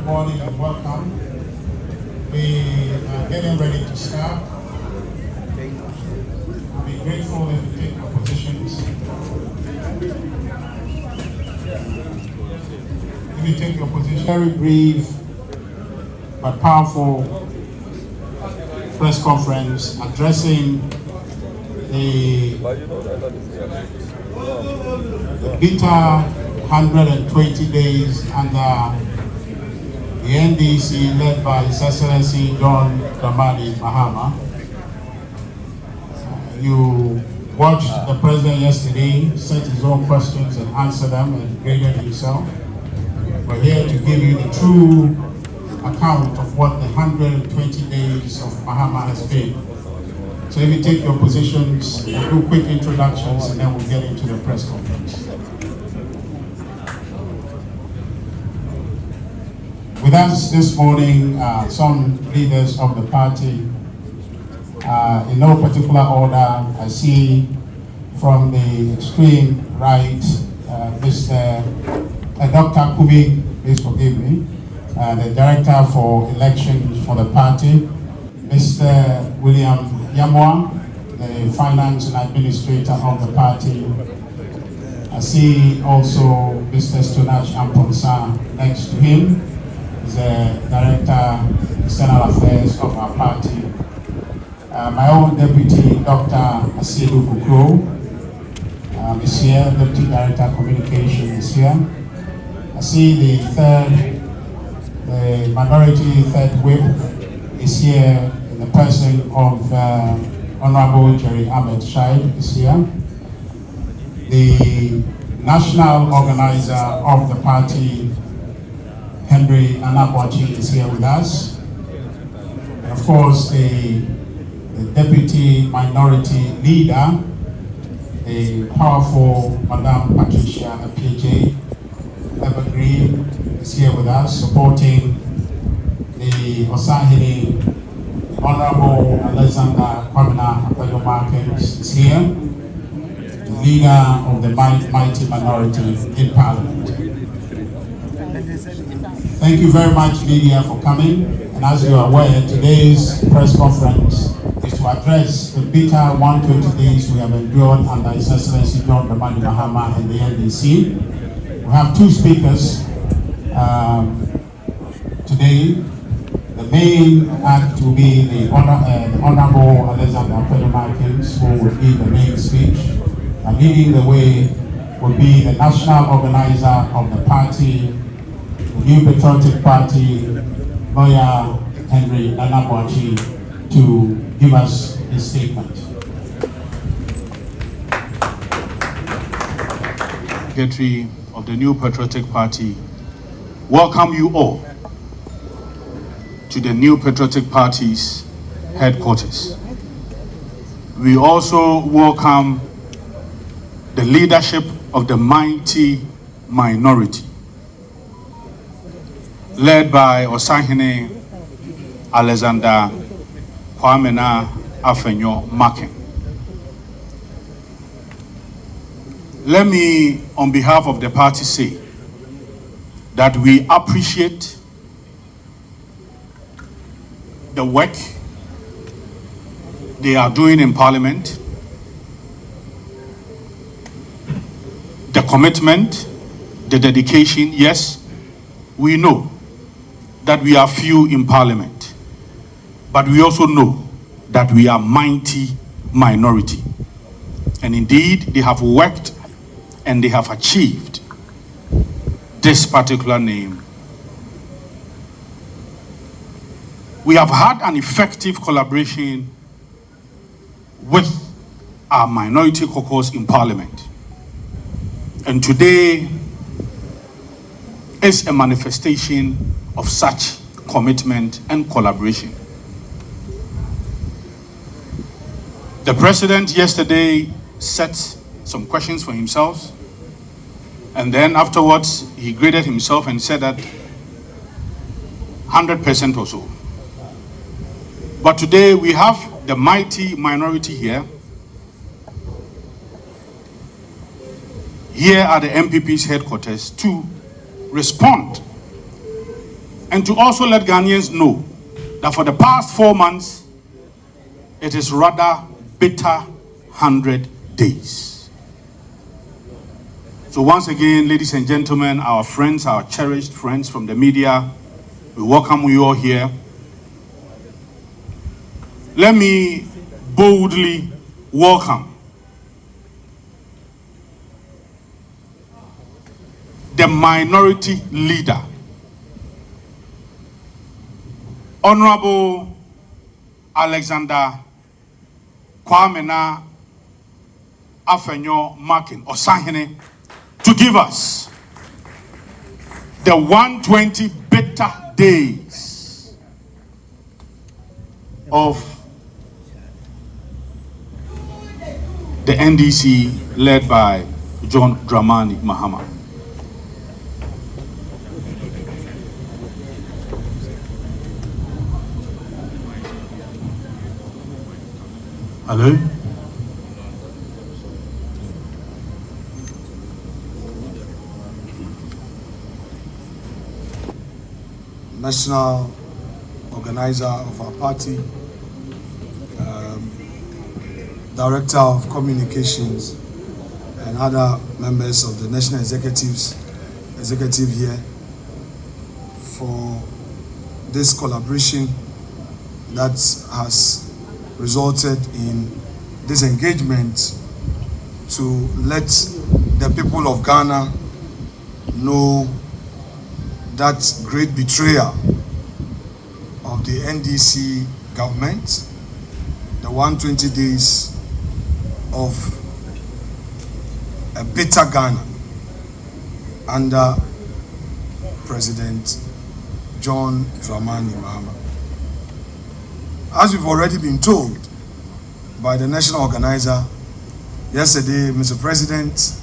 morning and welcome. We are getting ready to start. I'll be grateful if you take your positions. If you take your position, very brief but powerful press conference addressing the bitter 120 days under the NDC led by His Excellency John Dramani Mahama. You watched the president yesterday, set his own questions and answered them and graded himself. We're here to give you the true account of what the 120 days of Mahama has been. So if you take your positions, we'll do quick introductions and then we'll get into the press conference. With us this morning, some leaders of the party, in no particular order. I see from the extreme right, Mr. Dr. Kumi, please forgive me, the Director for Elections for the party, Mr. William Yamwa, the Finance and Administrator of the party. I see also Mr. Stonach Amponsa next to him, the Director, External Affairs of our party. My own Deputy, Dr. Asielu Kukro, is here, Deputy Director Communication is here. I see the minority third whip is here in the person of Honorable Jerry Ahmed Shaib is here. The national organizer of the party, Henry Anabwachi, is here with us. And of course, the deputy minority leader, the powerful Madame Patricia APJ Evergreen, is here with us, supporting the Osahini Honorable Alexander Kwamina Afenyo Markin is here, the leader of the mighty minority in Parliament. Thank you very much, Lydia, for coming. And as you are aware, today's press conference is to address the bitter 120 days we have endured under His Excellency John Dramani Mahama and the NDC. We have two speakers today. The main act will be the Honorable Alexander Afenyo Markin, who will lead the main speech. And leading the way will be the national organizer of the party, the New Patriotic Party, Lawyer Henry Anabwachi, to give us his statement. Secretary of the New Patriotic Party, welcome you all to the New Patriotic Party's headquarters. We also welcome the leadership of the mighty minority, led by Osahini Alexander Kwamina Afenyo Markin. Let me, on behalf of the party, say that we appreciate the work they are doing in Parliament, the commitment, the dedication. Yes, we know that we are few in Parliament, but we also know that we are mighty minority. And indeed, they have worked and they have achieved this particular name. We have had an effective collaboration with our minority caucus in Parliament. And today is a manifestation of such commitment and collaboration. The president yesterday set some questions for himself, and then afterwards he graded himself and said that 100% or so. But today we have the mighty minority here. Here are the NPP's headquarters to respond and to also let Ghanaians know that for the past 4 months, it is rather bitter 100 days. So once again, ladies and gentlemen, our friends, our cherished friends from the media, we welcome you all here. Let me boldly welcome the minority leader, Honorable Alexander Kwamena Afenyo Markin or Sahene, to give us the 120 bitter days of the NDC led by John Dramani Mahama. Hello? National organizer of our party, director of communications, and other members of the national executive here for this collaboration that has resulted in this engagement to let the people of Ghana know that great betrayal of the NDC government, the 120 days of a bitter Ghana under President John Dramani Mahama. As we've already been told by the national organizer yesterday, Mr. President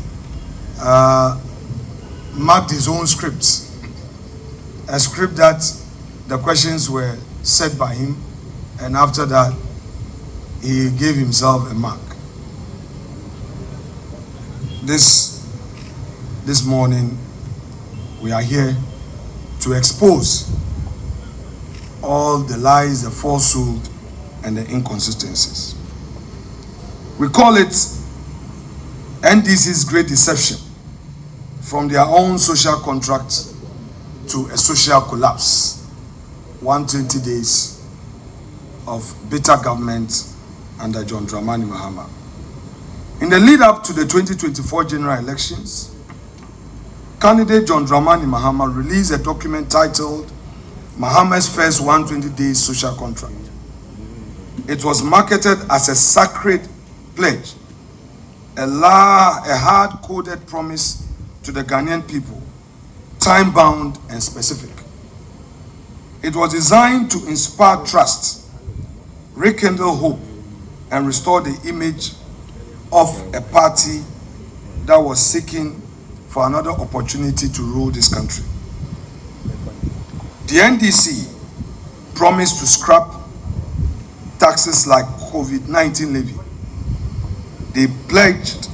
marked his own script, a script that the questions were set by him, and after that he gave himself a mark. This morning we are here to expose all the lies, the falsehood, and the inconsistencies. We call it NDC's great deception, from their own social contract to a social collapse. 120 days of bitter government under John Dramani Mahama. In the lead up to the 2024 general elections, candidate John Dramani Mahama released a document titled Mahama's First 120 Days Social Contract. It was marketed as a sacred pledge, a hard-coded promise to the Ghanaian people, time-bound and specific. It was designed to inspire trust, rekindle hope, and restore the image of a party that was seeking for another opportunity to rule this country. The NDC promised to scrap taxes like COVID-19 levy. They pledged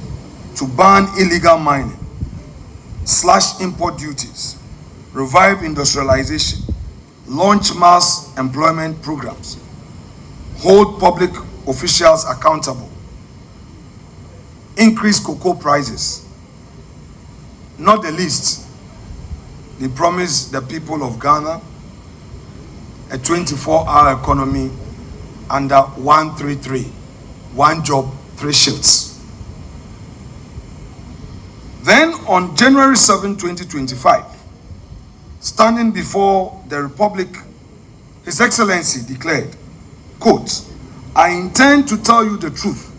to ban illegal mining, slash import duties, revive industrialization, launch mass employment programs, hold public officials accountable, increase cocoa prices. Not the least, they promised the people of Ghana a 24-hour economy under 133, one job, 3 shifts. Then on January 7, 2025, standing before the Republic, His Excellency declared, quote, "I intend to tell you the truth,"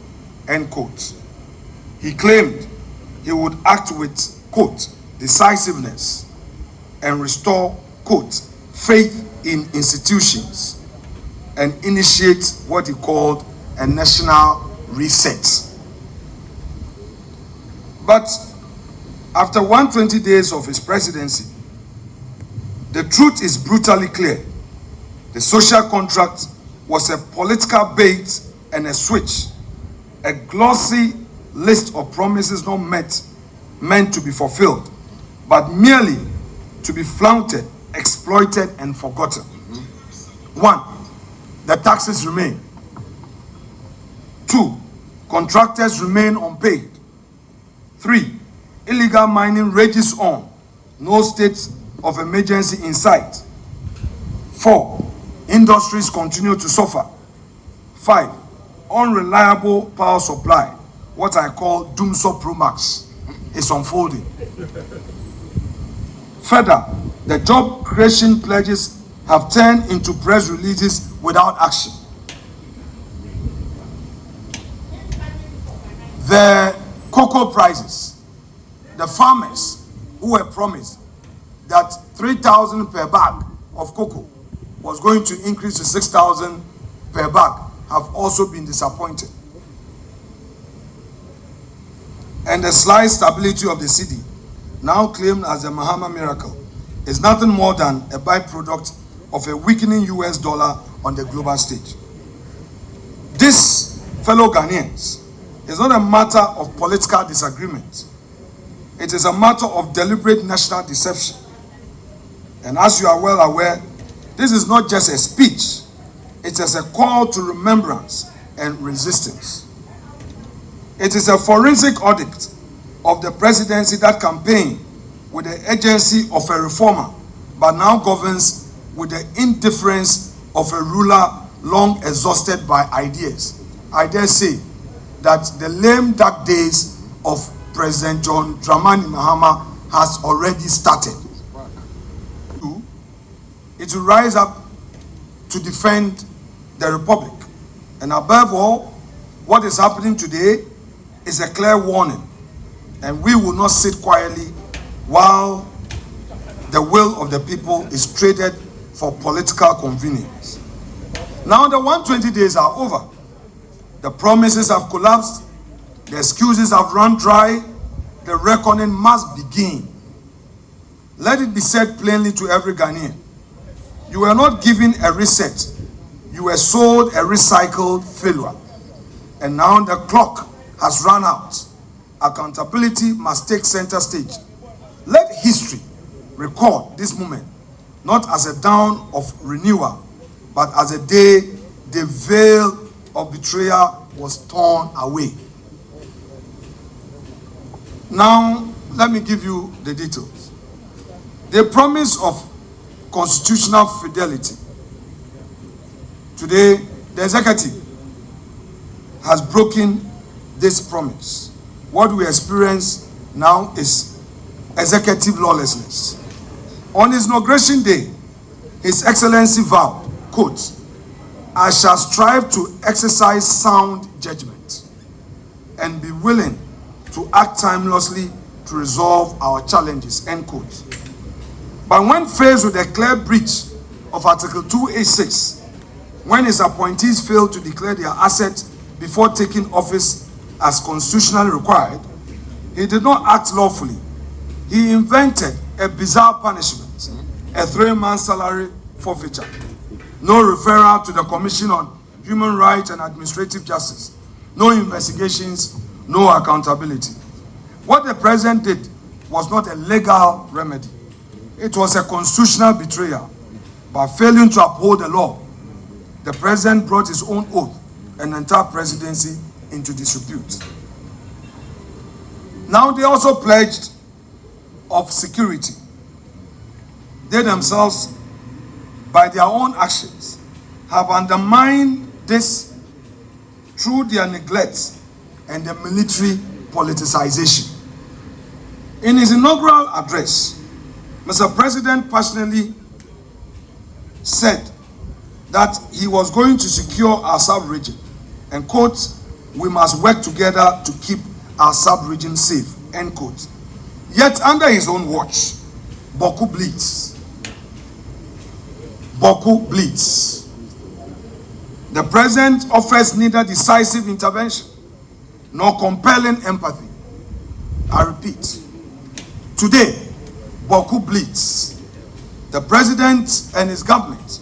end quote. He claimed he would act with, quote, "decisiveness and restore," quote, "faith in institutions and initiate what he called a national reset." But after 120 days of his presidency, the truth is brutally clear. The social contract was a political bait and a switch, a glossy list of promises not meant to be fulfilled, but merely to be flaunted exploited and forgotten. One, the taxes remain. Two, contractors remain unpaid. Three, illegal mining rages on. No state of emergency in sight. Four, industries continue to suffer. Five, unreliable power supply, what I call Doomsday Pro Max, is unfolding. Further, the job creation pledges have turned into press releases without action. The cocoa prices, the farmers who were promised that 3,000 per bag of cocoa was going to increase to 6,000 per bag, have also been disappointed. And the slight stability of the cedi, now claimed as the Mahama miracle, is nothing more than a byproduct of a weakening US dollar on the global stage. This, fellow Ghanaians, is not a matter of political disagreement. It is a matter of deliberate national deception. And as you are well aware, this is not just a speech, it is a call to remembrance and resistance. It is a forensic audit of the presidency that campaigned with the agency of a reformer, but now governs with the indifference of a ruler long exhausted by ideas. I dare say that the lame dark days of President John Dramani Mahama has already started. It will rise up to defend the Republic. And above all, what is happening today is a clear warning. And we will not sit quietly while the will of the people is traded for political convenience. Now the 120 days are over. The promises have collapsed. The excuses have run dry. The reckoning must begin. Let it be said plainly to every Ghanaian. You were not given a reset. You were sold a recycled failure. And now the clock has run out. Accountability must take center stage. Let history record this moment, not as a dawn of renewal, but as a day the veil of betrayal was torn away. Now, let me give you the details. The promise of constitutional fidelity. Today, the executive has broken this promise. What we experience now is executive lawlessness. On his inauguration day, His Excellency vowed, quote, "I shall strive to exercise sound judgment and be willing to act timelessly to resolve our challenges," end quote. But when faced with a clear breach of Article 286, when his appointees failed to declare their assets before taking office as constitutionally required, he did not act lawfully. He invented a bizarre punishment, a 3-month salary forfeiture, no referral to the Commission on Human Rights and Administrative Justice, no investigations, no accountability. What the president did was not a legal remedy. It was a constitutional betrayal. By failing to uphold the law, the president brought his own oath and entire presidency into disrepute. Now they also pledged of security. They themselves, by their own actions, have undermined this through their neglect and the military politicization. In his inaugural address, Mr. President passionately said that he was going to secure our sub-region and, quote, "We must work together to keep our sub-region safe," end quote. Yet under his own watch, Boku bleeds. Boku bleeds. The president offers neither decisive intervention nor compelling empathy. I repeat, today, Boku bleeds. The president and his government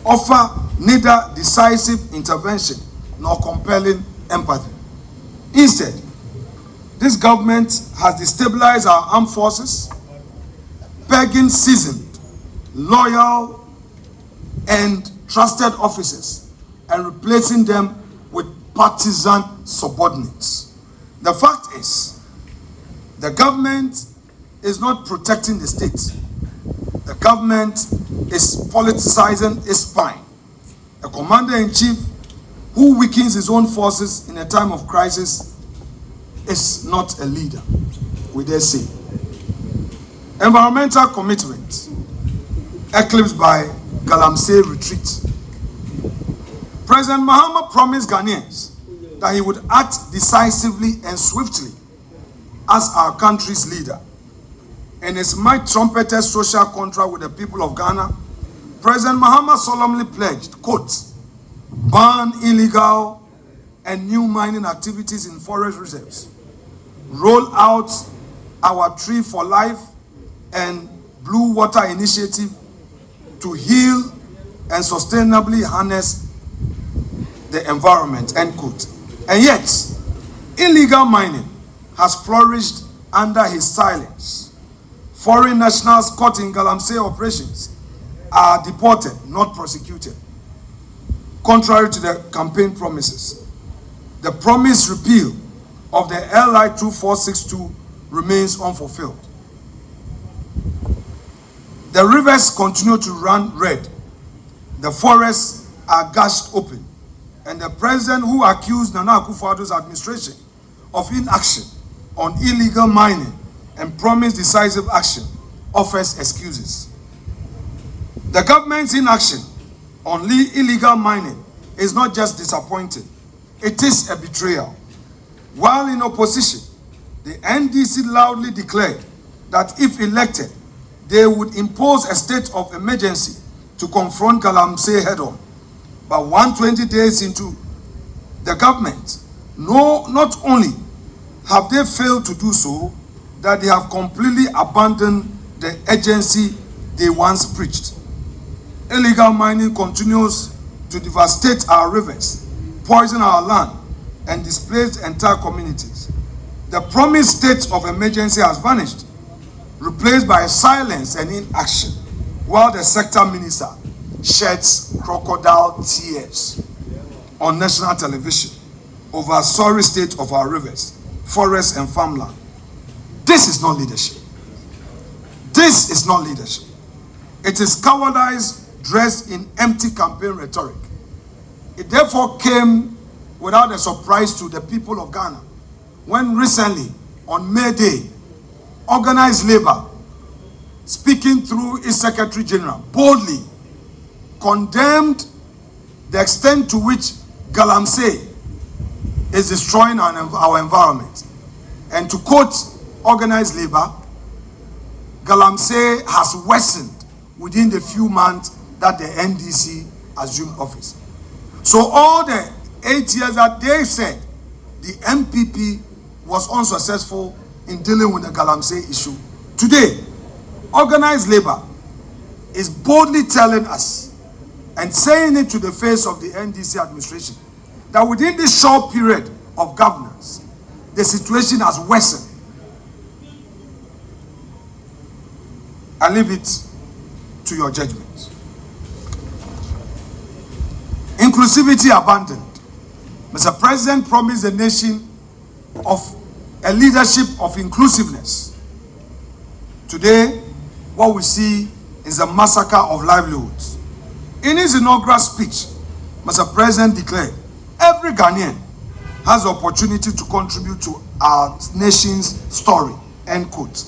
offer neither decisive intervention nor compelling empathy. Instead, this government has destabilized our armed forces, pegging seasoned, loyal and trusted officers and replacing them with partisan subordinates. The fact is, the government is not protecting the state. The government is politicizing its spine. A commander-in-chief who weakens his own forces in a time of crisis is not a leader, we dare say. Environmental commitment eclipsed by Galamsey retreat. President Mahama promised Ghanaians that he would act decisively and swiftly as our country's leader. In his might-trumpeted social contract with the people of Ghana, President Mahama solemnly pledged, quote, ban illegal and new mining activities in forest reserves, roll out our Tree for Life and Blue Water Initiative to heal and sustainably harness the environment, end quote. And yet, illegal mining has flourished under his silence. Foreign nationals caught in Galamsey operations are deported, not prosecuted, contrary to the campaign promises. The promised repeal of the LI 2462 remains unfulfilled. The rivers continue to run red. The forests are gashed open. And the president who accused Nana Akufo-Addo's administration of inaction on illegal mining and promised decisive action offers excuses. The government's inaction on illegal mining is not just disappointing, it is a betrayal. While in opposition, the NDC loudly declared that if elected, they would impose a state of emergency to confront Galamsey head-on. But 120 days into the government, not only have they failed to do so, that they have completely abandoned the agency they once preached. Illegal mining continues to devastate our rivers, poison our land, and displace entire communities. The promised state of emergency has vanished, replaced by silence and inaction, while the sector minister sheds crocodile tears on national television over a sorry state of our rivers, forests, and farmland. This is not leadership. This is not leadership. It is cowardice dressed in empty campaign rhetoric. It therefore came without a surprise to the people of Ghana when recently, on May Day, organized labor, speaking through its Secretary General, boldly condemned the extent to which Galamsey is destroying our environment. And to quote organized labor, Galamsey has worsened within the few months that the NDC assumed office. So all the 8 years that they said the NPP was unsuccessful in dealing with the Galamsey issue, today, organized labor is boldly telling us and saying it to the face of the NDC administration that within this short period of governance, the situation has worsened. I leave it to your judgment. Inclusivity abandoned. Mr. President promised the nation of a leadership of inclusiveness. Today, what we see is a massacre of livelihoods. In his inaugural speech, Mr. President declared, every Ghanaian has the opportunity to contribute to our nation's story, end quote.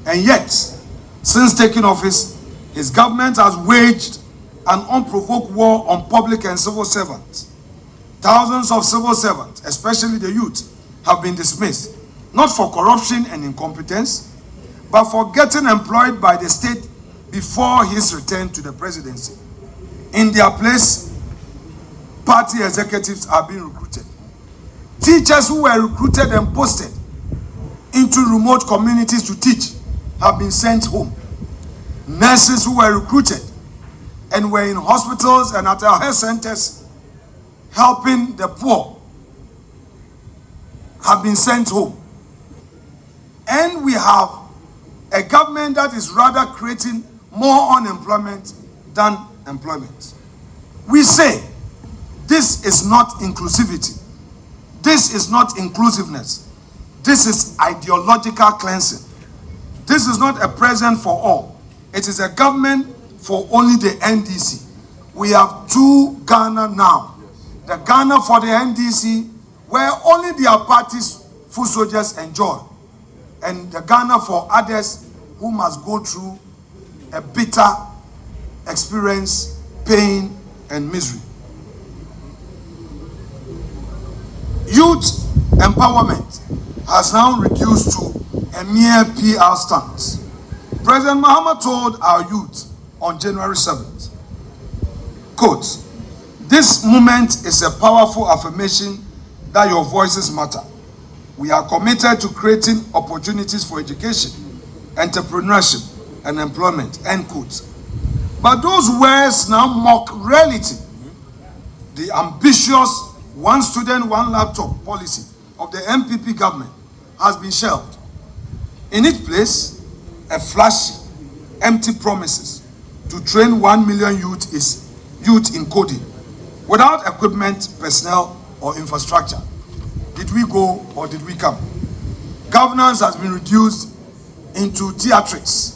And yet, since taking office, his government has waged an unprovoked war on public and civil servants. Thousands of civil servants, especially the youth, have been dismissed, not for corruption and incompetence, but for getting employed by the state before his return to the presidency. In their place, party executives are being recruited. Teachers who were recruited and posted into remote communities to teach have been sent home. Nurses who were recruited and were in hospitals and at our health centers helping the poor have been sent home. And we have a government that is rather creating more unemployment than employment. We say this is not inclusivity. This is not inclusiveness. This is ideological cleansing. This is not a present for all. It is a government for only the NDC. We have two Ghana now. The Ghana for the NDC, where only their party's full soldiers enjoy, and the Ghana for others who must go through a bitter experience, pain, and misery. Youth empowerment has now reduced to a mere PR stunt. President Mahama told our youth on January 7th, quote, "This moment is a powerful affirmation that your voices matter. We are committed to creating opportunities for education, entrepreneurship, and employment," end quote. But those words now mock reality. The ambitious one student, one laptop policy of the NPP government has been shelved. In its place, a flashy, empty promises to train 1 million youth in coding without equipment, personnel, or infrastructure. Did we go or did we come? Governance has been reduced into theatrics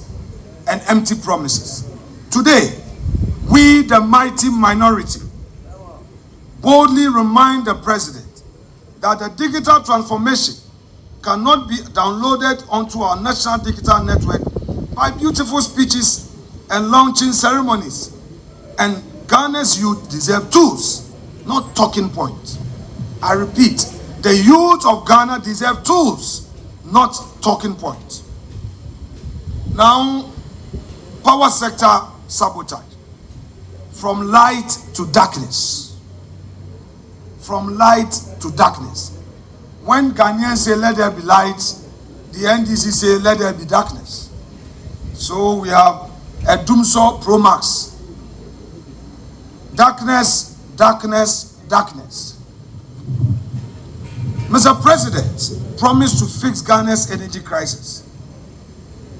and empty promises. Today, we, the mighty minority, boldly remind the president that the digital transformation cannot be downloaded onto our national digital network by beautiful speeches and launching ceremonies. And Ghana's youth deserve tools, not talking points. I repeat, the youth of Ghana deserve tools, not talking points. Now, power sector sabotage. From light to darkness. From light to darkness. When Ghanaians say let there be light, the NDC say let there be darkness. So we have a Doomsaw Pro Max. Darkness, darkness, darkness. Mr. President promised to fix Ghana's energy crisis.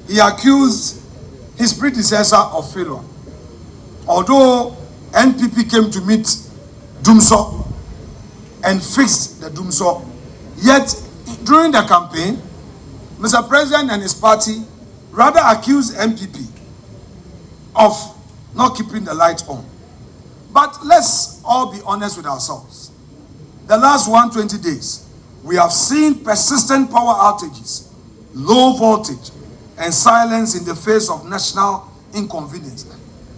He accused his predecessor of failure. Although NPP came to meet Doomsaw and fixed the Doomsaw, yet during the campaign, Mr. President and his party rather accused NPP of not keeping the light on. But let's all be honest with ourselves. The last 120 days, we have seen persistent power outages, low voltage, and silence in the face of national inconvenience.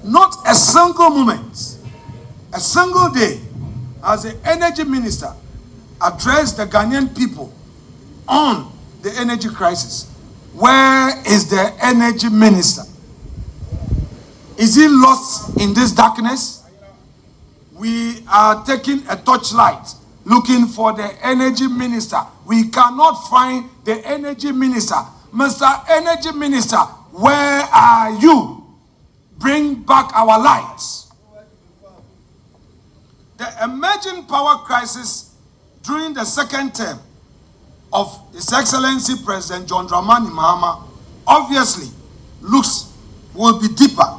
Not a single moment, a single day, as the energy minister addressed the Ghanaian people on the energy crisis. Where is the energy minister? Is he lost in this darkness? We are taking a torchlight looking for the energy minister. We cannot find the energy minister. Mr. Energy Minister, where are you? Bring back our lights. The emerging power crisis during the second term of His Excellency President John Dramani Mahama obviously will be deeper,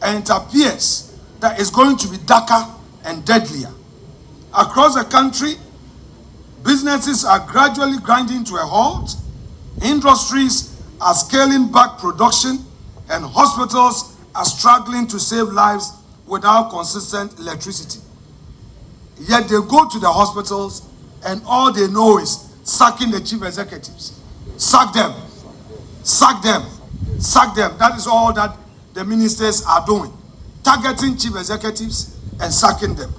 and it appears that it's going to be darker and deadlier. Across the country, businesses are gradually grinding to a halt, industries are scaling back production, and hospitals are struggling to save lives without consistent electricity. Yet they go to the hospitals and all they know is sacking the chief executives. Sack them. Sack them. Sack them. That is all that the ministers are doing. Targeting chief executives and sacking them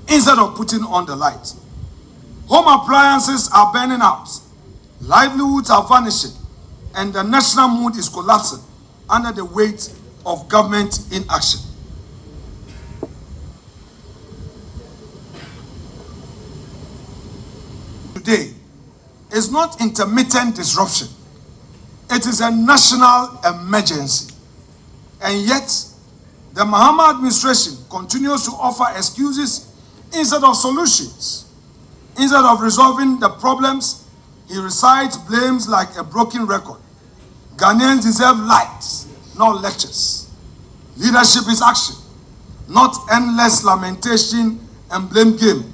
instead of putting on the light. Home appliances are burning out. Livelihoods are vanishing. And the national mood is collapsing under the weight of government inaction. Today is not intermittent disruption. It is a national emergency. And yet, the Mahama administration continues to offer excuses instead of solutions. Instead of resolving the problems, he recites blames like a broken record. Ghanaians deserve lights, not lectures. Leadership is action, not endless lamentation and blame game.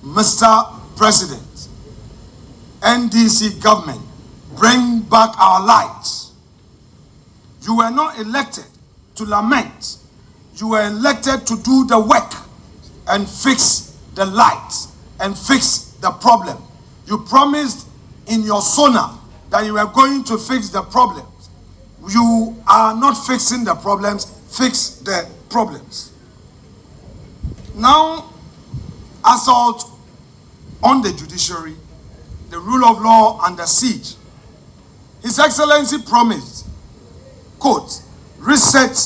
Mr. President, NDC government, bring back our lights. You were not elected to lament. You were elected to do the work and fix the lights and fix the problem. You promised in your SONA that you were going to fix the problems. You are not fixing the problems, fix the problems. Now, assault on the judiciary, the rule of law under siege. His Excellency promised, quote, reset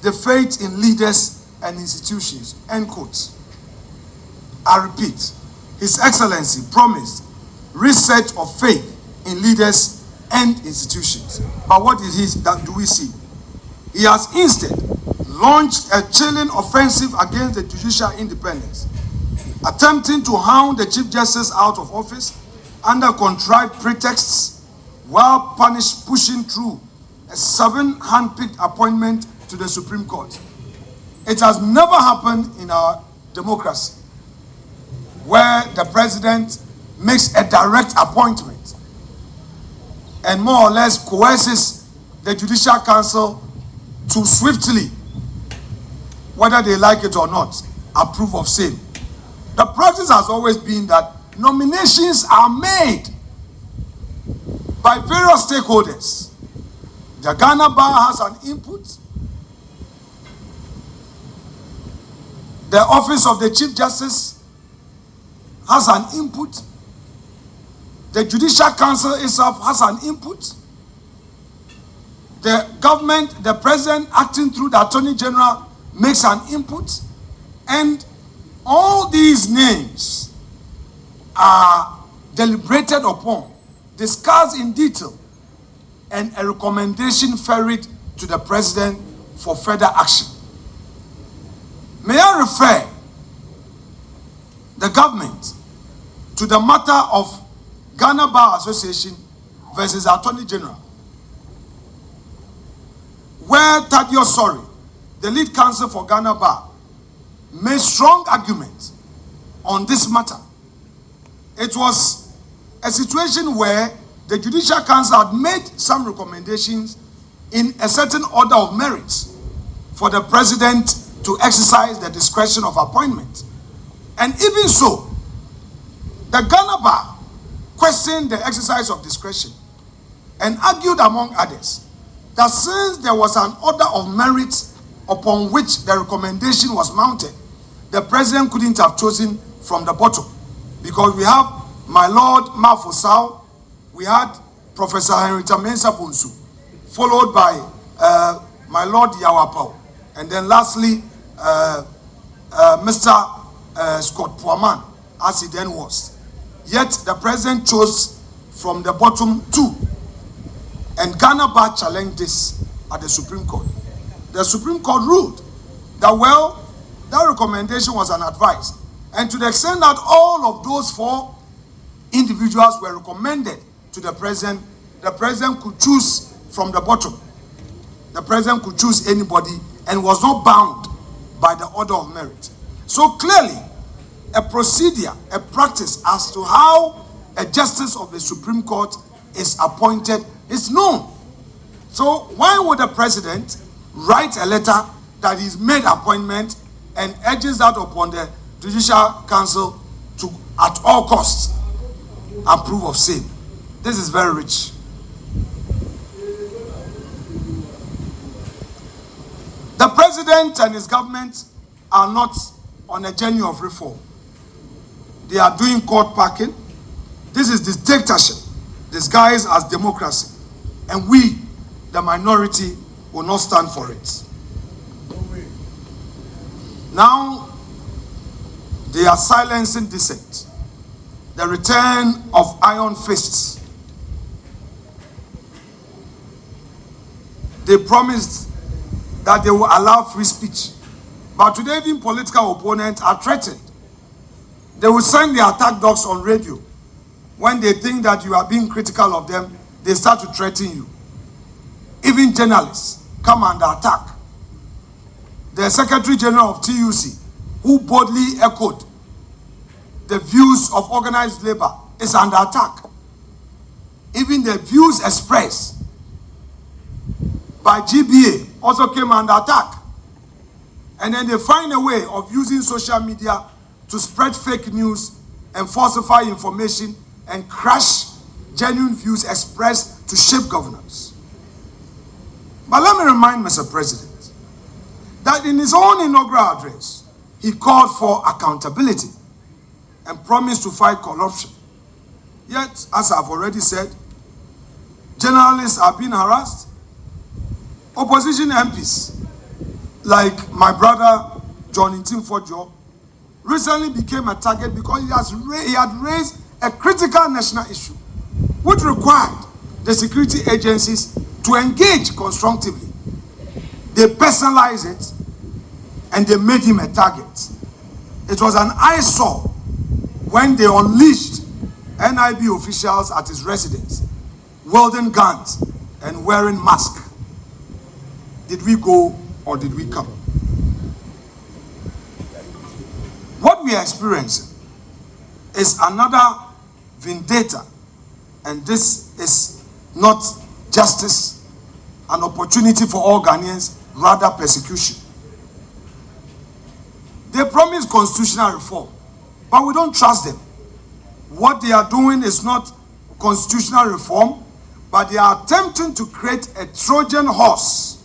the faith in leaders and institutions, end quote. I repeat, His Excellency promised reset of faith in leaders and institutions. But what do we see? He has instead launched a chilling offensive against the judicial independence, attempting to hound the Chief Justice out of office under contrived pretexts while pushing through a 7 hand-picked appointment to the Supreme Court. It has never happened in our democracy where the president makes a direct appointment and more or less coerces the Judicial Council to swiftly, whether they like it or not, approve of same. The practice has always been that nominations are made by various stakeholders. The Ghana Bar has an input. The Office of the Chief Justice has an input. The Judicial Council itself has an input. The government, the president acting through the Attorney General makes an input. And all these names are deliberated upon, discussed in detail, and a recommendation ferried to the president for further action. May I refer the government to the matter of Ghana Bar Association versus Attorney General, where Thaddeus Sori, the lead counsel for Ghana Bar, made strong arguments on this matter. It was a situation where the Judicial Council had made some recommendations in a certain order of merit for the president to exercise the discretion of appointment. And even so, the Ghana Bar questioned the exercise of discretion and argued, among others, that since there was an order of merit upon which the recommendation was mounted, the president couldn't have chosen from the bottom, because we have my Lord Mafusau, we had Professor Henrietta Mensah Bonsu, followed by my Lord Yawapao, and then lastly Mr. Scott Puaman, as he then was. Yet the president chose from the bottom 2, and Ghana Bar challenged this at the Supreme Court. The Supreme Court ruled that, well, that recommendation was an advice, and to the extent that all of those 4 individuals were recommended to the president could choose from the bottom. The president could choose anybody and was not bound by the order of merit. So clearly, a procedure, a practice as to how a justice of the Supreme Court is appointed is known. So why would the president write a letter that he's made appointment and urges that upon the Judicial Council to, at all costs, approve of same? This is very rich. The president and his government are not on a journey of reform. They are doing court packing. This is dictatorship disguised as democracy. And we, the minority, will not stand for it. Now, they are silencing dissent. The return of iron fists. They promised that they will allow free speech. But today, even political opponents are threatened. They will send their attack dogs on radio. When they think that you are being critical of them, they start to threaten you. Even journalists come under attack the Secretary General of TUC, who boldly echoed the views of organized labor, is under attack. Even the views expressed by GBA also came under attack. And then they find a way of using social media to spread fake news and falsify information and crush genuine views expressed to shape governance. But let me remind Mr. President that in his own inaugural address, he called for accountability and promised to fight corruption. Yet, as I've already said, journalists are being harassed. Opposition MPs, like my brother John Intim recently became a target because he had raised a critical national issue, which required the security agencies to engage constructively. They personalized it and they made him a target. It was an eyesore when they unleashed NIB officials at his residence, wielding guns and wearing masks. Did we go or did we come? What we are experiencing is another vendetta, and this is not justice, an opportunity for all Ghanaians, rather persecution. They promise constitutional reform, but we don't trust them. What they are doing is not constitutional reform, but they are attempting to create a Trojan horse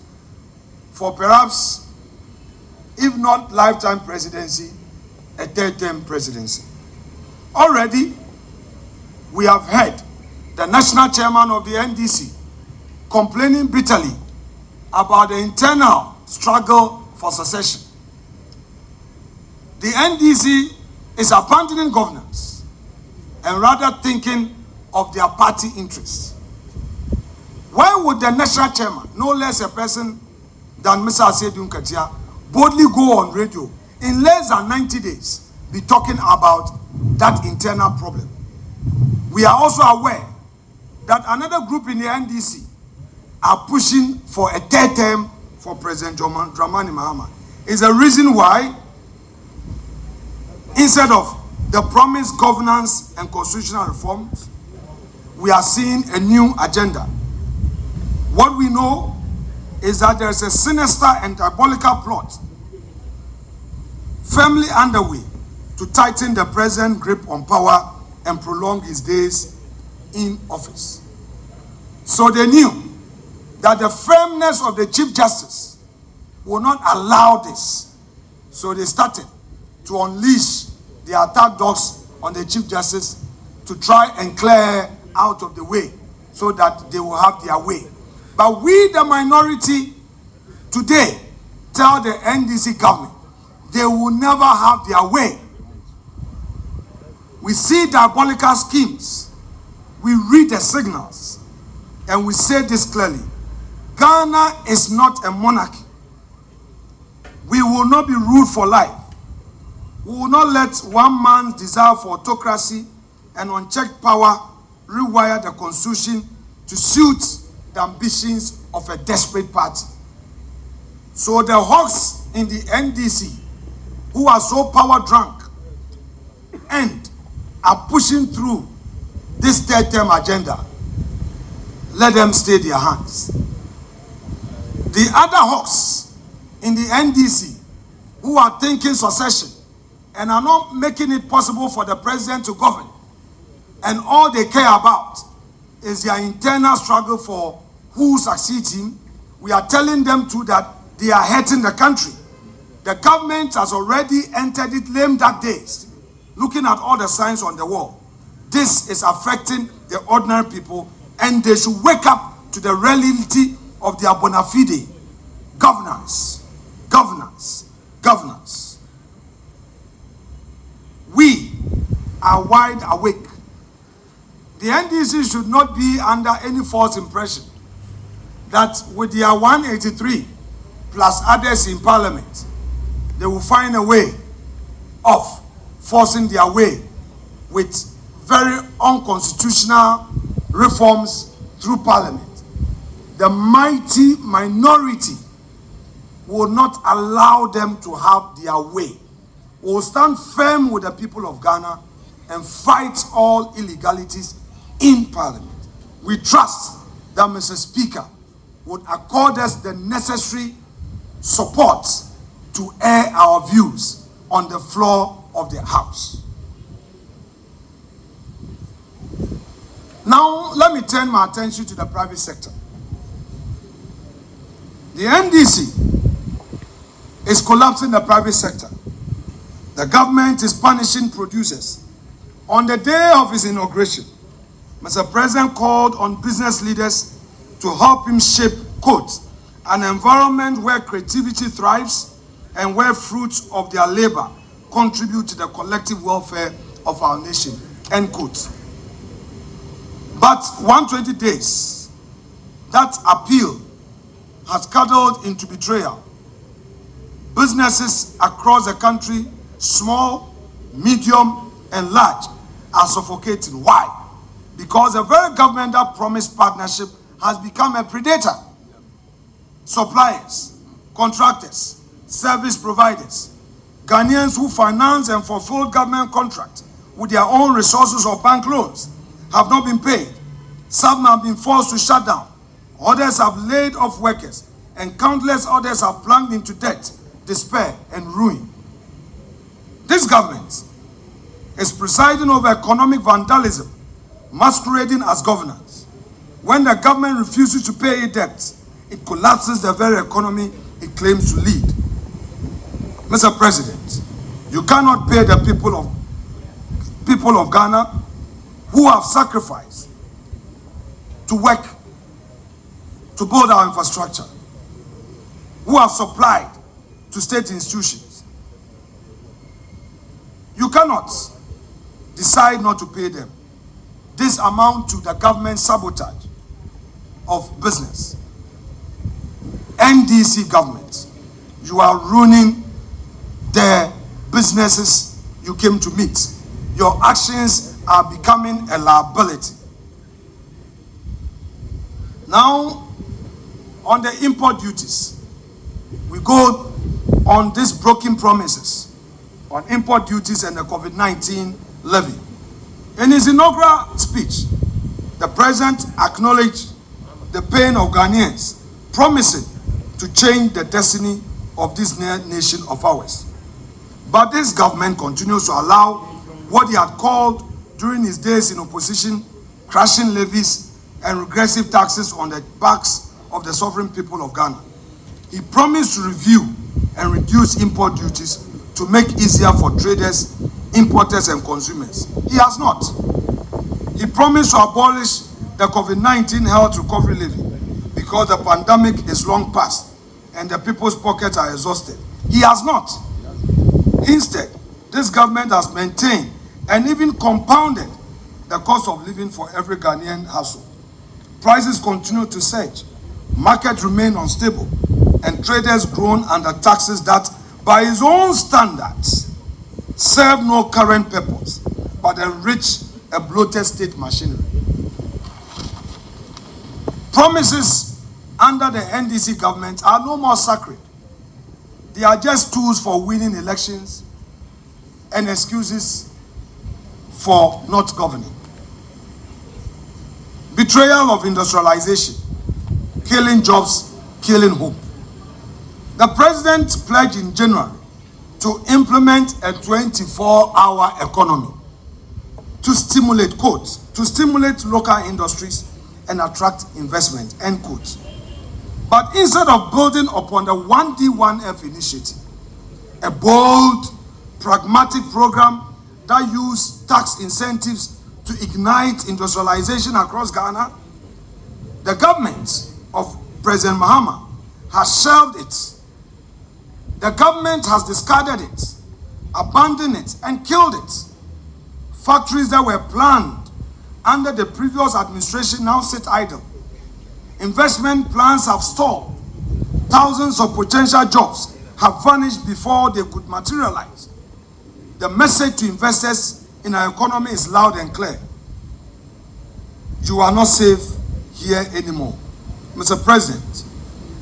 for perhaps, if not lifetime presidency, a third-term presidency. Already, we have heard the national chairman of the NDC complaining bitterly about the internal struggle for succession. The NDC is abandoning governance and rather thinking of their party interests. Why would the national chairman, no less a person than Mr. Asedu Nkatia, boldly go on radio in less than 90 days be talking about that internal problem? We are also aware that another group in the NDC are pushing for a third term for President Dramani Mahama. Is a reason why, instead of the promised governance and constitutional reforms, we are seeing a new agenda. What we know is that there is a sinister and diabolical plot firmly underway to tighten the president's grip on power and prolong his days in office. So they knew that the firmness of the Chief Justice will not allow this. So they started to unleash the attack dogs on the Chief Justice to try and clear out of the way so that they will have their way. But we, the minority, today tell the NDC government they will never have their way. We see diabolical schemes. We read the signals. And we say this clearly. Ghana is not a monarchy. We will not be ruled for life. We will not let one man's desire for autocracy and unchecked power rewire the constitution to suit the ambitions of a desperate party. So the hawks in the NDC, who are so power drunk and are pushing through this third term agenda, let them stay their hands. The other hawks in the NDC, who are thinking succession and are not making it possible for the president to govern, and all they care about is their internal struggle for who succeeds him, we are telling them too that they are hurting the country. The government has already entered it lame dark days, looking at all the signs on the wall. This is affecting the ordinary people, and they should wake up to the reality of their bona fide governance. Governance. Governance. We are wide awake. The NDC should not be under any false impression that with their 183 plus others in parliament, they will find a way of forcing their way with very unconstitutional reforms through parliament. The mighty minority will not allow them to have their way. We will stand firm with the people of Ghana and fight all illegalities in Parliament. We trust that Mr. Speaker would accord us the necessary support to air our views on the floor of the House. Now, let me turn my attention to the private sector. The NDC is collapsing the private sector. The government is punishing producers. On the day of his inauguration, Mr. President called on business leaders to help him shape, quote, an environment where creativity thrives and where fruits of their labor contribute to the collective welfare of our nation, end quote. But 120 days, that appeal has cuddled into betrayal. Businesses across the country, small, medium, and large, are suffocating. Why? Because the very government that promised partnership has become a predator. Suppliers, contractors, service providers, Ghanaians who finance and fulfill government contracts with their own resources or bank loans have not been paid. Some have been forced to shut down. Others have laid off workers, and countless others have plunged into debt, despair, and ruin. This government is presiding over economic vandalism, masquerading as governance. When the government refuses to pay its debts, it collapses the very economy it claims to lead. Mr. President, you cannot pay the people of Ghana who have sacrificed to work to build our infrastructure, who have supplied to state institutions. You cannot decide not to pay them. This amounts to the government sabotage of business. NDC government, you are ruining the businesses you came to meet. Your actions are becoming a liability. Now, on the import duties, we go on these broken promises on import duties and the COVID-19 levy. In his inaugural speech, the president acknowledged the pain of Ghanaians, promising to change the destiny of this nation of ours. But this government continues to allow what he had called during his days in opposition, crashing levies and regressive taxes on the backs of the sovereign people of Ghana. He promised to review and reduce import duties to make it easier for traders, importers, and consumers. He has not. He promised to abolish the COVID-19 health recovery levy because the pandemic is long past and the people's pockets are exhausted. He has not. Instead, this government has maintained and even compounded the cost of living for every Ghanaian household. Prices continue to surge, markets remain unstable, and traders groan under taxes that, by his own standards, serve no current purpose but enrich a bloated state machinery. Promises under the NDC government are no more sacred. They are just tools for winning elections and excuses for not governing. Betrayal of industrialization, killing jobs, killing hope. The president pledged in January to implement a 24-hour economy to stimulate, quote, to stimulate local industries and attract investment, end quote. But instead of building upon the 1D1F initiative, a bold, pragmatic program that used tax incentives to ignite industrialization across Ghana, the government of President Mahama has shelved it. The government has discarded it, abandoned it, and killed it. Factories that were planned under the previous administration now sit idle. Investment plans have stalled. Thousands of potential jobs have vanished before they could materialize. The message to investors in our economy is loud and clear. You are not safe here anymore. Mr. President,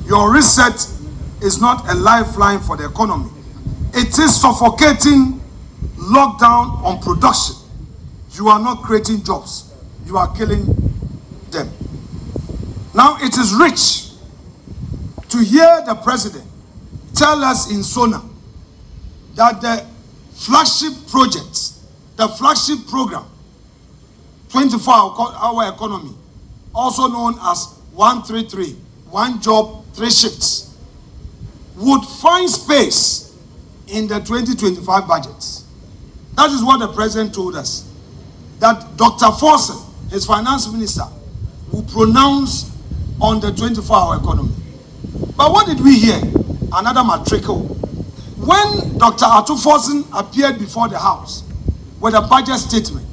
your reset is not a lifeline for the economy. It is suffocating lockdown on production. You are not creating jobs. You are killing them. Now it is rich to hear the president tell us in Sona that the flagship project, the flagship program, 24-hour economy, also known as 133, one job, 3 shifts, would find space in the 2025 budgets. That is what the president told us, that Dr. Forson, his finance minister, will pronounce on the 24-hour economy. But what did we hear? Another matricle. When Dr. Atu Forson appeared before the House with a budget statement,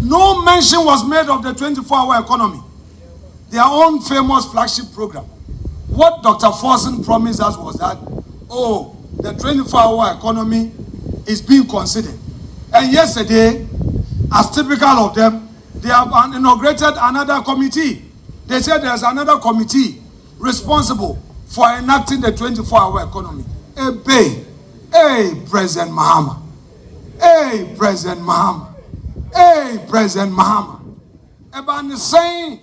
no mention was made of the 24-hour economy, their own famous flagship program. What Dr. Forson promised us was that, oh, the 24-hour economy is being considered. And yesterday, as typical of them, they have inaugurated another committee. They said there's another committee responsible for enacting the 24-hour economy. Hey, President Mahama. Hey, President Mahama. Hey, President Mahama. About the same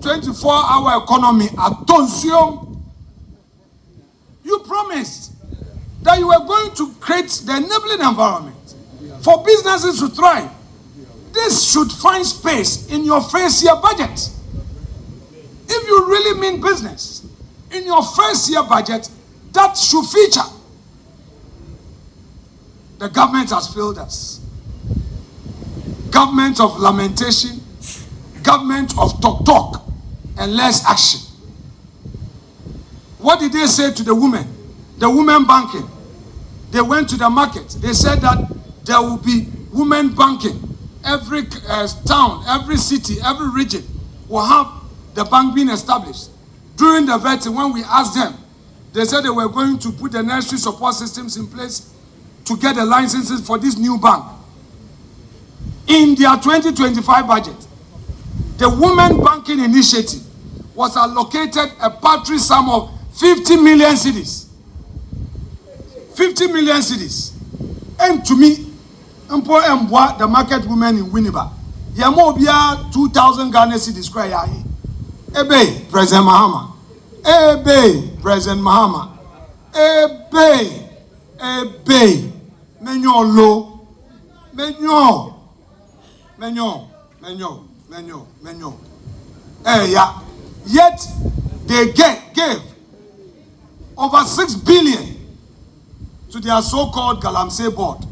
24-hour economy, attention. You promised that you were going to create the enabling environment for businesses to thrive. This should find space in your first year budget. If you really mean business, in your first year budget, that should feature. The government has failed us. Government of lamentation, government of talk and less action. What did they say to the women? The women banking. They went to the market. They said that there will be women banking. Every town, every city, every region will have the bank being established. During the vetting, when we asked them, they said they were going to put the necessary support systems in place to get the licenses for this new bank. In their 2025 budget, the Women Banking Initiative was allocated a paltry sum of 50 million cedis. 50 million cedis. And to me, the market women in Winneba, Yamobia 2,000 Ghana cedis cry. Ebe, President Mahama. Ebe, President Mahama. Ebe. Menyo lo. Menyo. Yeah. Yet they gave over 6 billion to their so-called Galamsey board.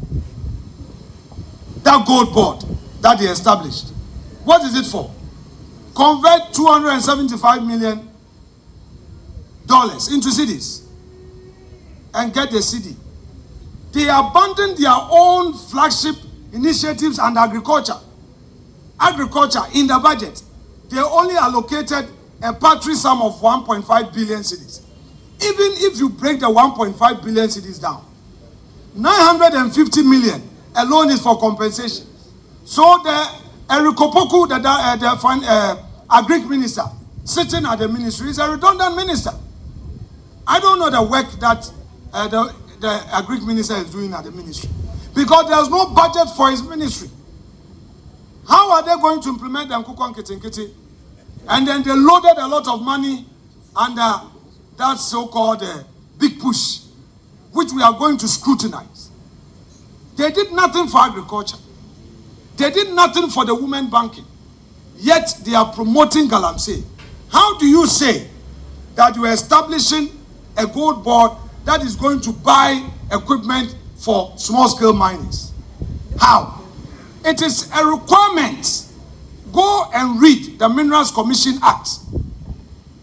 That gold board that they established. What is it for? Convert $275 million into cedis and get the cedi. They abandoned their own flagship initiatives and agriculture. Agriculture in the budget, they only allocated a paltry sum of 1.5 billion cedis. Even if you break the 1.5 billion cedis down, 950 million alone is for compensation. So the Erikopoku, the agric minister, sitting at the ministry, is a redundant minister. I don't know the work that the agric minister is doing at the ministry, because there's no budget for his ministry. How are they going to implement the Nkukwan Kitinkiti? And then they loaded a lot of money under that so-called big push, which we are going to scrutinize. They did nothing for agriculture. They did nothing for the women banking. Yet they are promoting Galamsey. How do you say that you are establishing a gold board that is going to buy equipment for small-scale miners? How? It is a requirement. Go and read the Minerals Commission Act.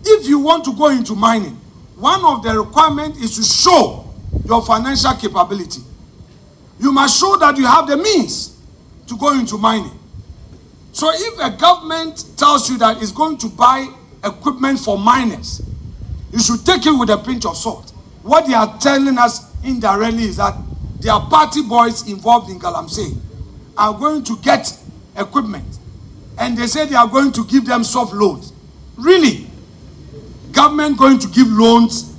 If you want to go into mining, one of the requirements is to show your financial capability. You must show that you have the means to go into mining. So if a government tells you that it's going to buy equipment for miners, you should take it with a pinch of salt. What they are telling us indirectly is that their party boys involved in Galamsey are going to get equipment, and they say they are going to give them soft loads. Really? government going to give loans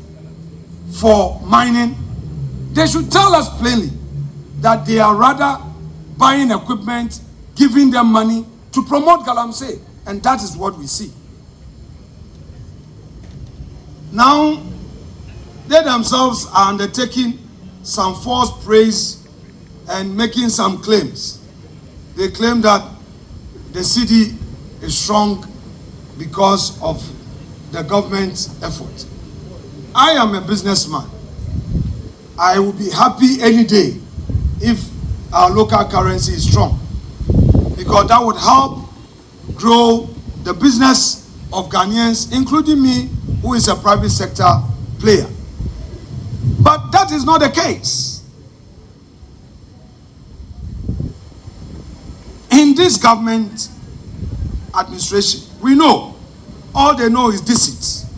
for mining? They should tell us plainly that they are rather buying equipment, giving them money to promote galamsey, and that is what we see. Now, they themselves are undertaking some false praise and making some claims. They claim that the city is strong because of the government's effort. I am a businessman. I will be happy any day if our local currency is strong, because that would help grow the business of Ghanaians, including me, who is a private sector player. But that is not the case. In this government administration, we know all they know is deceit.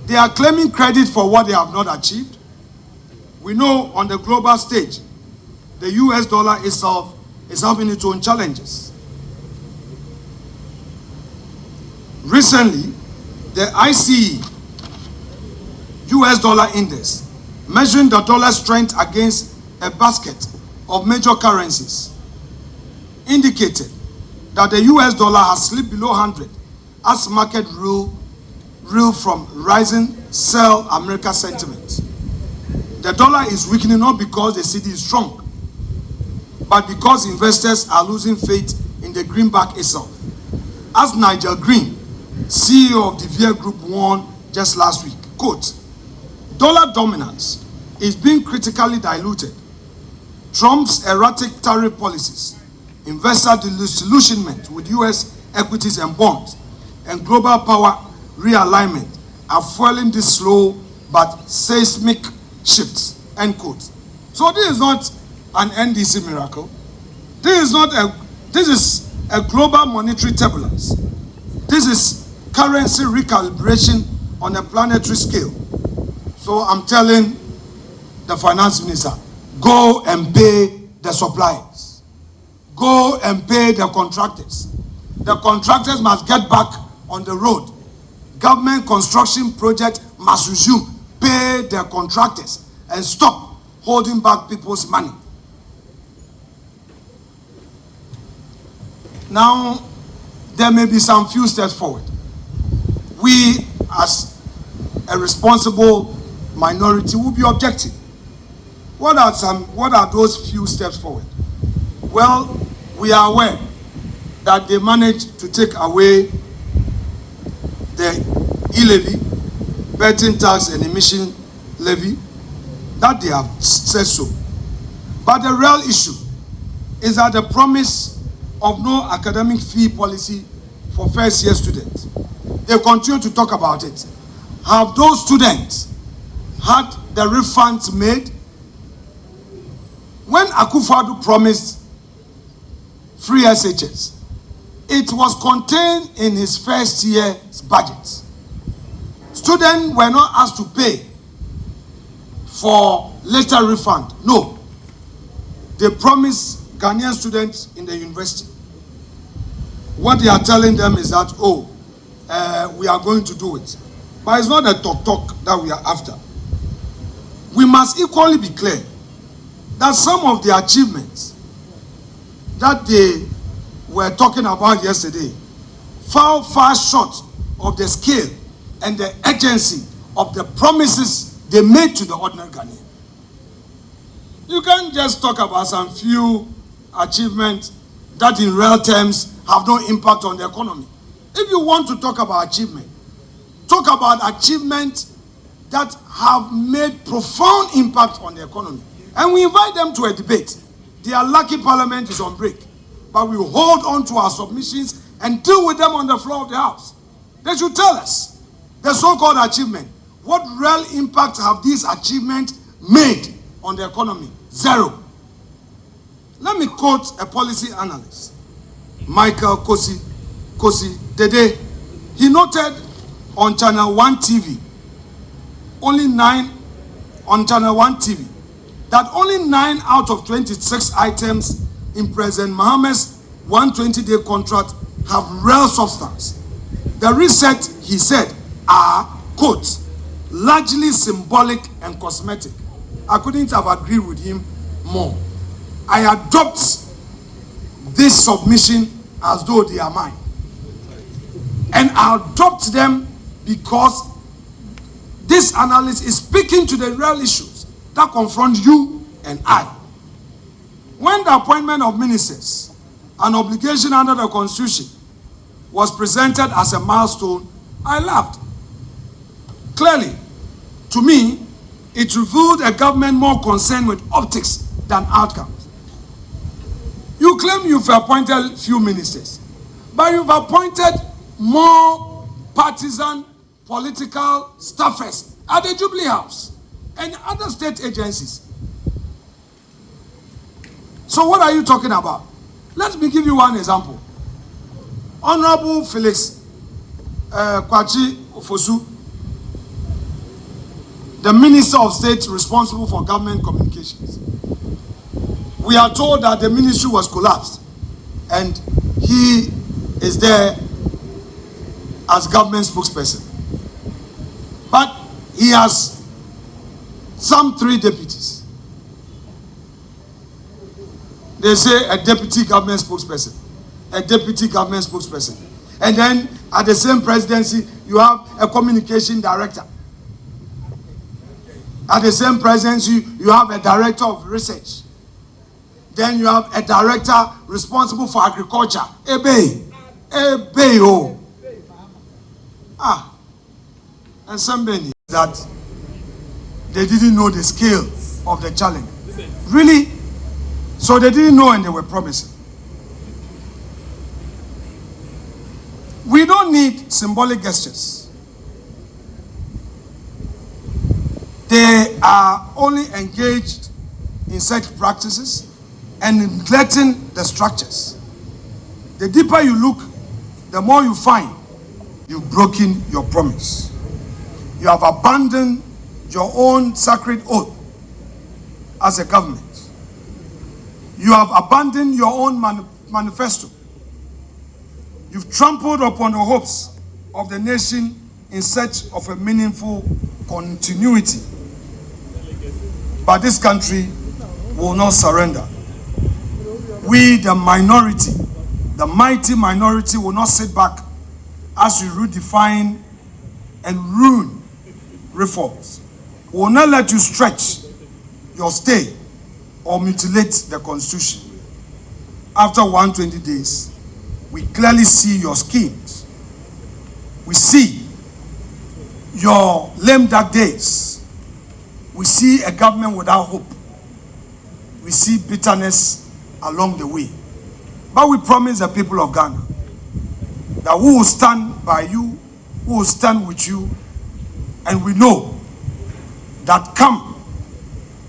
They are claiming credit for what they have not achieved. We know on the global stage, the US dollar itself is having its own challenges. Recently, the ICE US dollar index, measuring the dollar's strength against a basket of major currencies, indicated that the US dollar has slipped below 100 as market rule from rising sell America sentiment. The dollar is weakening not because the cedi is strong, but because investors are losing faith in the greenback itself. As Nigel Green, CEO of the VIA Group, warned just last week, quote, "Dollar dominance is being critically diluted. Trump's erratic tariff policies, investor disillusionment with US equities and bonds, and global power realignment are fueling this slow but seismic shifts," end quote. So this is not an NDC miracle. This is a global monetary turbulence. This is currency recalibration on a planetary scale. So I'm telling the finance minister, go and pay the suppliers. Go and pay the contractors. The contractors must get back on the road. Government construction project must resume. Pay the contractors and stop holding back people's money. Now, there may be some few steps forward. We, as a responsible minority, will be objective. What are those few steps forward? Well, we are aware that they managed to take away the e-levy, betting tax and emission levy, that they have said so. But the real issue is that the promise of no academic fee policy for first-year students, they continue to talk about it. Have those students had the refunds made? When Akufo-Addo promised free SHS, it was contained in his first year's budget. Students were not asked to pay for later refund. No. They promised Ghanaian students in the university. What they are telling them is that, we are going to do it. But it's not a talk that we are after. We must equally be clear that some of the achievements that they were talking about yesterday fell far short of the scale and the urgency of the promises they made to the ordinary Ghanaian. You can't just talk about some few achievements that in real terms have no impact on the economy. If you want to talk about achievement, talk about achievements that have made profound impact on the economy. And we invite them to a debate. Their lucky parliament is on break. But we hold on to our submissions and deal with them on the floor of the House. They should tell us the so-called achievement. What real impact have these achievements made on the economy? Zero. Let me quote a policy analyst, Michael Kosi Dede. He noted on Channel 1 TV, that only 9 out of 26 items in President Mahama's 120-day contract have real substance. The reset, he said, are, quote, largely symbolic and cosmetic. I couldn't have agreed with him more. I adopt this submission as though they are mine. And I adopt them because this analysis is speaking to the real issues that confront you and I. When the appointment of ministers, an obligation under the Constitution, was presented as a milestone, I laughed. Clearly, to me, it revealed a government more concerned with optics than outcomes. You claim you've appointed few ministers, but you've appointed more partisan political staffers at the Jubilee House and other state agencies. So what are you talking about? Let me give you one example. Honorable Felix Kwachi Ofosu, the Minister of State responsible for government communications. We are told that the ministry was collapsed and he is there as government spokesperson. But he has some 3 deputies. They say a deputy government spokesperson, a deputy government spokesperson. And then at the same presidency, you have a communication director. At the same presidency, you have a director of research. Then you have a director responsible for agriculture. And somebody that they didn't know the scale of the challenge. Really? So they didn't know and they were promising. We don't need symbolic gestures. They are only engaged in such practices and neglecting the structures. The deeper you look, the more you find you've broken your promise. You have abandoned your own sacred oath as a government. You have abandoned your own manifesto. You've trampled upon the hopes of the nation in search of a meaningful continuity. But this country will not surrender. We, the minority, the mighty minority, will not sit back as we redefine and ruin reforms. We will not let you stretch your stay or mutilate the Constitution. After 120 days, we clearly see your schemes. We see your lame duck days. We see a government without hope. We see bitterness along the way. But we promise the people of Ghana that we will stand by you, we will stand with you, and we know that come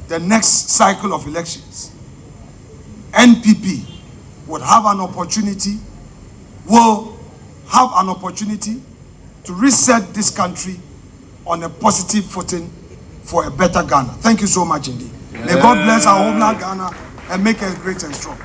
the next cycle of elections, NPP will have an opportunity to reset this country on a positive footing for a better Ghana. Thank you so much indeed. May God bless our homeland Ghana and make us great and strong.